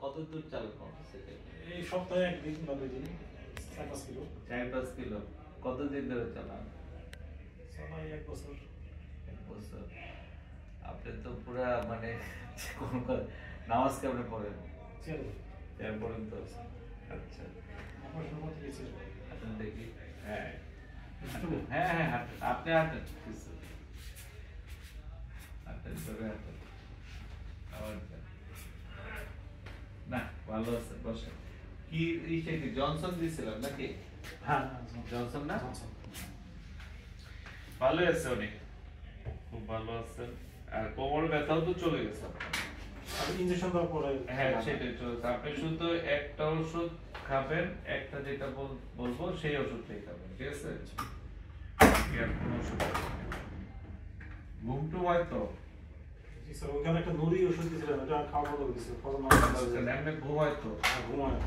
কত দূর চালান মোটরসাইকেল? এই সপ্তাহে একদিন বা 2 দিন 4-5 কিলো। 4-5 কিলো। কতদিন ধরে চালান? চালাই 1 বছর। 1 বছর। আপনি তো পুরা মানে নামাজ কেমনে পড়েন? চেয়ার পর্যন্ত। আচ্ছা। আমার সময় গেছে। হাঁটেন দেখি। হ্যাঁ। হ্যাঁ হ্যাঁ হাঁটেন। আপনি হাঁটেন। হাঁটেন ধরে হাঁটেন। আবার না ভালো আছে বসে। কি ইসে কি জনসন দিছিলেন নাকি? হ্যাঁ জনসন না? জনসন। ভালো আছে অনেক। খুব ভালো আছেন। আর কোমর ব্যথাও তো চলে গেছে। আর ইনজেকশন দেওয়ার পরে হ্যাঁ সেটাই চলছে। আপনি শুধু একটা ওষুধ খাবেন, একটা যেটা বলবো সেই ওষুধটাই খাবেন, ঠিক আছে? আর কোনো ওষুধ ঘুমটু হয়তো জি স্যার ওখানে একটা নুরি ওষুধ দিয়েছিলেন ওটা খাওয়া বন্ধ করে দিয়েছিল ফজর এমনি ঘুম হয়তো ঘুমায়